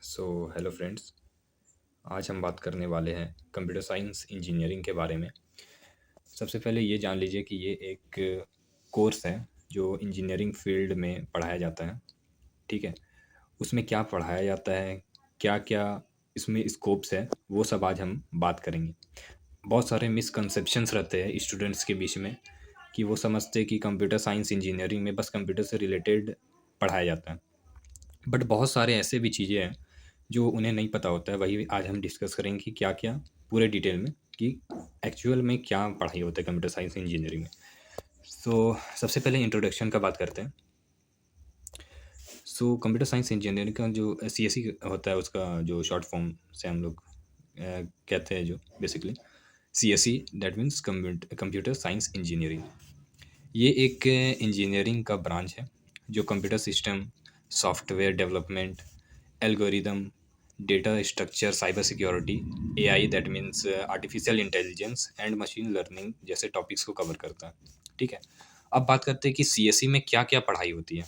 So hello friends. आज हम बात करने वाले हैं कंप्यूटर साइंस इंजीनियरिंग के बारे में। सबसे पहले ये जान लीजिए कि ये एक कोर्स है जो इंजीनियरिंग फील्ड में पढ़ाया जाता है। ठीक है। उसमें क्या पढ़ाया जाता है, क्या क्या इसमें स्कोप्स है, वो सब आज हम बात करेंगे। बहुत सारे मिसकंसेप्शंस रहते हैं स्टूडेंट्स के बीच में कि वो समझते हैं कि कंप्यूटर साइंस इंजीनियरिंग में बस कंप्यूटर से रिलेटेड पढ़ाया जाता है। बट बहुत सारे ऐसे भी चीज़ें हैं जो उन्हें नहीं पता होता है। वही आज हम डिस्कस करेंगे कि क्या क्या पूरे डिटेल में कि एक्चुअल में क्या पढ़ाई होता है कंप्यूटर साइंस इंजीनियरिंग में। सबसे पहले इंट्रोडक्शन का बात करते हैं। कंप्यूटर साइंस इंजीनियरिंग का जो सीएसई होता है, उसका जो शॉर्ट फॉर्म से हम लोग कहते हैं, जो basically CSE that means computer science engineering. ये एक इंजीनियरिंग का ब्रांच है जो computer system, software development, algorithm, data structure, cyber security, AI that means artificial intelligence and machine learning जैसे टॉपिक्स को कवर करता है। ठीक है। अब बात करते हैं कि सीएसई में क्या क्या पढ़ाई होती है।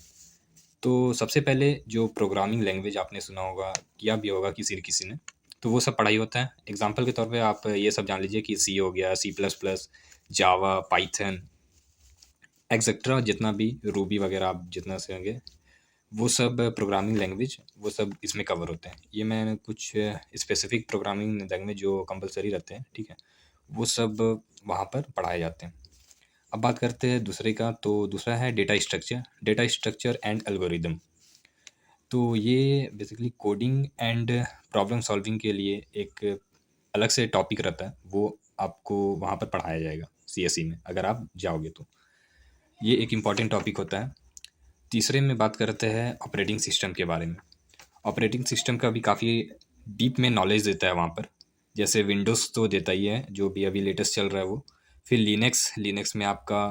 तो सबसे पहले जो प्रोग्रामिंग लैंग्वेज आपने सुना होगा, किया भी होगा किसी न किसी ने, तो वो सब पढ़ाई होता है। एग्जाम्पल के तौर पे आप ये सब जान लीजिए कि सी हो गया, C++, जावा, पाइथन, एक्सेट्रा, जितना भी रूबी वगैरह आप जितना से होंगे, वो सब प्रोग्रामिंग लैंग्वेज वो सब इसमें कवर होते हैं। ये मैं कुछ स्पेसिफिक प्रोग्रामिंग लैंग्वेज जो कंपलसरी रहते हैं, ठीक है, वो सब वहाँ पर पढ़ाए जाते हैं। अब बात करते हैं दूसरे का, तो दूसरा है डेटा स्ट्रक्चर एंड एल्गोरिदम। तो ये basically coding and problem solving के लिए एक अलग से टॉपिक रहता है, वो आपको वहाँ पर पढ़ाया जाएगा सीएसई में अगर आप जाओगे तो। ये एक इम्पॉर्टेंट टॉपिक होता है। तीसरे में बात करते हैं ऑपरेटिंग सिस्टम के बारे में। ऑपरेटिंग सिस्टम का भी काफ़ी डीप में नॉलेज देता है वहाँ पर। जैसे विंडोज़ तो देता ही है, जो भी अभी लेटेस्ट चल रहा है वो। फिर लिनक्स में आपका,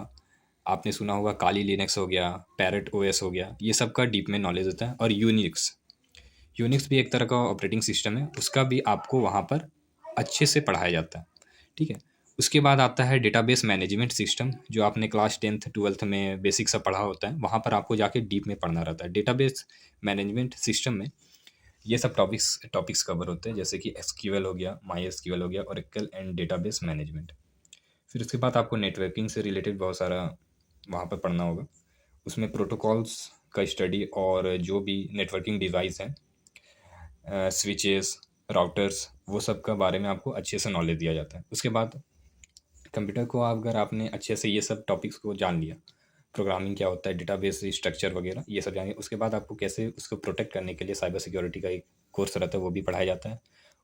आपने सुना होगा, काली लिनक्स हो गया, पैरेट ओएस हो गया, ये सब का डीप में नॉलेज होता है। और यूनिक्स यूनिक्स भी एक तरह का ऑपरेटिंग सिस्टम है, उसका भी आपको वहाँ पर अच्छे से पढ़ाया जाता है। ठीक है। उसके बाद आता है डेटाबेस मैनेजमेंट सिस्टम, जो आपने क्लास 10th 12th में बेसिक सा पढ़ा होता है, वहाँ पर आपको जाके डीप में पढ़ना रहता है। डेटाबेस मैनेजमेंट सिस्टम में ये सब टॉपिक्स कवर होते हैं, जैसे कि एसक्यूएल हो गया, माई एसक्यूएल हो गया, ओरेकल एंड डेटाबेस मैनेजमेंट। फिर उसके बाद आपको नेटवर्किंग से रिलेटेड बहुत सारा वहाँ पर पढ़ना होगा। उसमें प्रोटोकॉल्स का स्टडी और जो भी नेटवर्किंग डिवाइस हैं, स्विचेस, राउटर्स, वो सब का बारे में आपको अच्छे से नॉलेज दिया जाता है। उसके बाद कंप्यूटर को अगर आपने अच्छे से ये सब टॉपिक्स को जान लिया, प्रोग्रामिंग क्या होता है, डेटाबेस स्ट्रक्चर वगैरह, ये सब जानिए। उसके बाद आपको कैसे उसको प्रोटेक्ट करने के लिए साइबर सिक्योरिटी का एक कोर्स रहता है, वो भी पढ़ाया जाता है।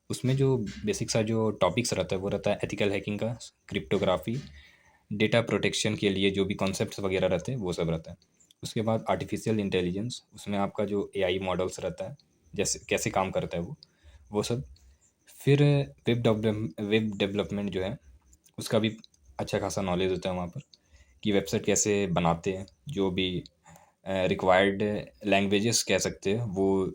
उसमें जो बेसिक सा जो टॉपिक्स रहता है वो रहता है एथिकल हैकिंग का, क्रिप्टोग्राफी, डेटा प्रोटेक्शन के लिए जो भी कॉन्सेप्ट्स वगैरह रहते हैं वो सब रहता है। उसके बाद आर्टिफिशियल इंटेलिजेंस, उसमें आपका जो एआई मॉडल्स रहता है, जैसे कैसे काम करता है वो सब। फिर वेब डेवलपमेंट जो है, उसका भी अच्छा खासा नॉलेज होता है वहाँ पर, कि वेबसाइट कैसे बनाते हैं, जो भी रिक्वायर्ड लैंग्वेजेस कह सकते हैं वो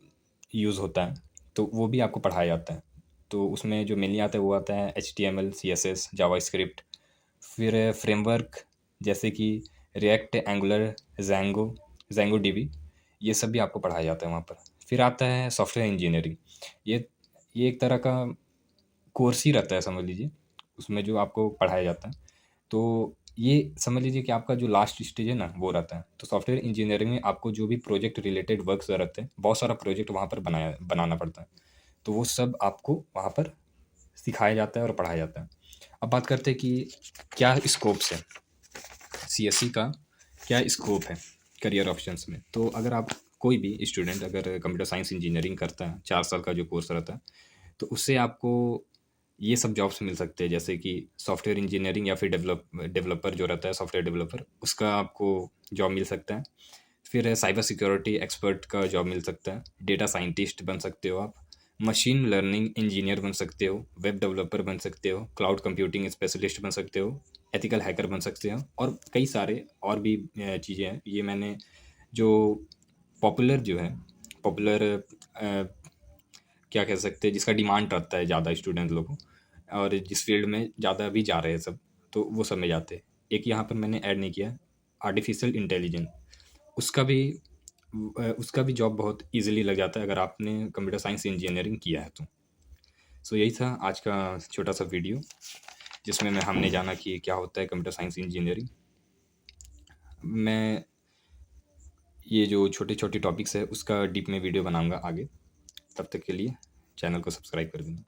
यूज़ होता है, तो वो भी आपको पढ़ाया जाता है। तो उसमें जो मेनली आता है वो आता है HTML, CSS, जावास्क्रिप्ट। फिर फ्रेमवर्क जैसे कि रिएक्ट, एंगुलर, जेंगो डीबी, ये सब भी आपको पढ़ाया जाता है वहाँ पर। फिर आता है सॉफ्टवेयर इंजीनियरिंग। ये ये एक तरह का कोर्स ही रहता है, समझ लीजिए, उसमें जो आपको पढ़ाया जाता है। तो ये समझ लीजिए कि आपका जो लास्ट स्टेज है ना, वो रहता है। तो सॉफ्टवेयर इंजीनियरिंग में आपको जो भी प्रोजेक्ट रिलेटेड वर्क्स रहते हैं, बहुत सारा प्रोजेक्ट वहाँ पर बनाना पड़ता है, तो वो सब आपको वहाँ पर सिखाया जाता है और पढ़ाया जाता है। अब बात करते हैं कि क्या स्कोप्स है सीएससी का, क्या स्कोप है करियर ऑप्शंस में। तो अगर आप कोई भी स्टूडेंट अगर कंप्यूटर साइंस इंजीनियरिंग करता है, 4 साल का जो कोर्स रहता है, तो उससे आपको ये सब जॉब्स मिल सकते हैं, जैसे कि सॉफ्टवेयर इंजीनियरिंग या फिर डेवलपर जो रहता है, सॉफ्टवेयर डेवलपर, उसका आपको जॉब मिल सकता है। फिर साइबर सिक्योरिटी एक्सपर्ट का जॉब मिल सकता है, डेटा साइंटिस्ट बन सकते हो आप, मशीन लर्निंग इंजीनियर बन सकते हो, वेब डेवलपर बन सकते हो, क्लाउड कंप्यूटिंग स्पेशलिस्ट बन सकते हो, एथिकल हैकर बन सकते हो, और कई सारे और भी चीज़ें हैं। ये मैंने जो पॉपुलर जो है, पॉपुलर क्या कह सकते हैं, जिसका डिमांड रहता है ज़्यादा स्टूडेंट लोगों, और जिस फील्ड में ज़्यादा अभी जा रहे हैं सब, तो वो सब में जाते हैं। एक यहाँ पर मैंने ऐड नहीं किया, आर्टिफिशियल इंटेलिजेंस, उसका भी उसका भी जॉब बहुत ईज़िली लग जाता है अगर आपने कंप्यूटर साइंस इंजीनियरिंग किया है तो। सो यही था आज का छोटा-सा वीडियो, जिसमें हमने जाना कि क्या होता है कंप्यूटर साइंस इंजीनियरिंग। मैं ये जो छोटे-छोटे टॉपिक्स है उसका डीप में वीडियो बनाऊँगा आगे। तब तक के लिए चैनल को सब्सक्राइब कर देना।